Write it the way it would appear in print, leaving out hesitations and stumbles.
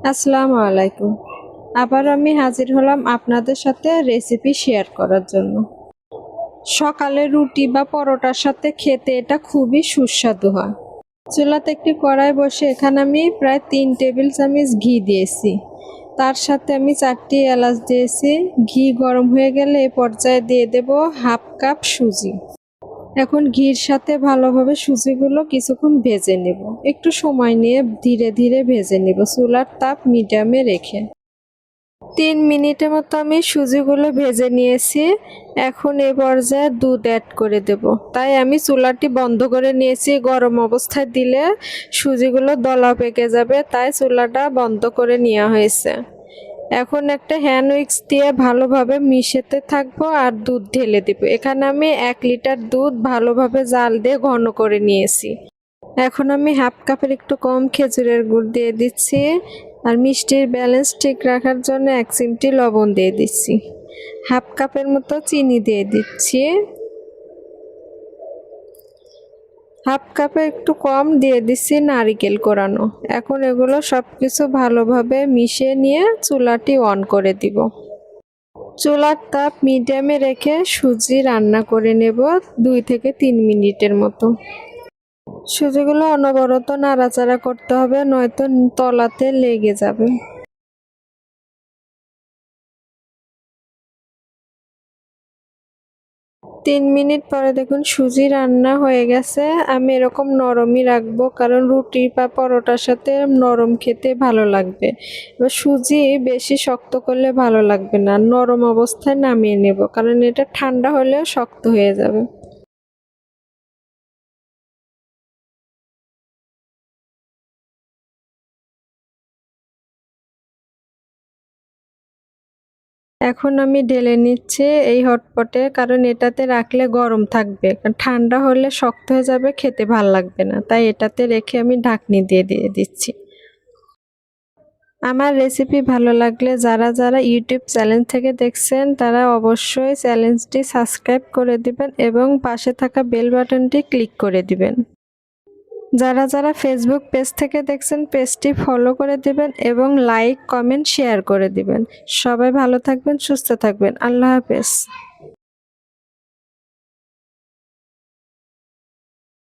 আসসালামু আলাইকুম। আবার আমি হাজির হলাম আপনাদের সাথে রেসিপি শেয়ার করার জন্য। সকালে রুটি বা পরোটার সাথে খেতে এটা খুবই সুস্বাদু হয়। চুলাতে একটি কড়াই বসে এখানে আমি প্রায় 3 টেবিল চামচ ঘি দিয়েছি। তার সাথে আমি 4টি এলাচ দিয়েছি। ঘি গরম হয়ে গেলে এই পর্যায়ে দিয়ে দেব হাফ কাপ সুজি। এখন ঘির সাথে ভালোভাবে সুজিগুলো কিছুক্ষণ ভেজে নেব। একটু সময় নিয়ে ধীরে ধীরে ভেজে নেব, চুলার তাপ মিডিয়ামে রেখে। 3 মিনিটের মতো আমি সুজিগুলো ভেজে নিয়েছি। এখন এই পর্যায়ে দুধ অ্যাড করে দেব। তাই আমি চুলাটি বন্ধ করে নিয়েছি। গরম অবস্থায় দিলে সুজিগুলো দলা পেকে যাবে, তাই চুলাটা বন্ধ করে নেওয়া হয়েছে। এখন একটা হ্যান্ড উইক্স দিয়ে ভালোভাবে মিশাতে থাকবো আর দুধ ঢেলে দেব। এখানে আমি 1 লিটার দুধ ভালোভাবে জাল দিয়ে ঘন করে নিয়েছি। এখন আমি হাফ কাপের একটু কম খেজুরের গুড় দিয়ে দিচ্ছি আর মিষ্টির ব্যালেন্স ঠিক রাখার জন্য 1 চিমটি লবণ দিয়ে দিচ্ছি। হাফ কাপের মতো চিনি দিয়ে দিচ্ছি। হাফ কাপে একটু কম দিয়ে দিচ্ছি নারকেল কোরানো। এখন এগুলো সবকিছু ভালোভাবে মিশিয়ে নিয়ে চুলাটি অন করে দিব। চুলার তাপ মিডিয়ামে রেখে সুজি রান্না করে নেব 2 থেকে 3 মিনিটের মতো। সুজিগুলো অনবরত নাড়াচাড়া করতে হবে, নয়তো তলাতে লেগে যাবে। 3 মিনিট পরে দেখুন সুজি রান্না হয়ে গেছে। আমি এরকম নরমই রাখবো, কারণ রুটি বা পরোটার সাথে নরম খেতে ভালো লাগবে। এবার সুজি বেশি শক্ত করলে ভালো লাগবে না, নরম অবস্থায় নামিয়ে নেব, কারণ এটা ঠান্ডা হলেও শক্ত হয়ে যাবে। এখন আমি ঢেলে নিচ্ছি এই হটপটে, কারণ এটাতে রাখলে গরম থাকবে, কারণ ঠান্ডা হলে শক্ত হয়ে যাবে, খেতে ভাল লাগবে না, তাই এটাতে রেখে আমি ঢাকনি দিয়ে দিচ্ছি। আমার রেসিপি ভালো লাগলে যারা যারা ইউটিউব চ্যানেল থেকে দেখছেন তারা অবশ্যই চ্যানেলটি সাবস্ক্রাইব করে দিবেন এবং পাশে থাকা বেল বাটনটি ক্লিক করে দিবেন। যারা যারা ফেসবুক পেজ থেকে দেখছেন পেজটি ফলো করে দিবেন এবং লাইক কমেন্ট শেয়ার করে দিবেন। সবাই ভালো থাকবেন, সুস্থ থাকবেন। আল্লাহ হাফেজ।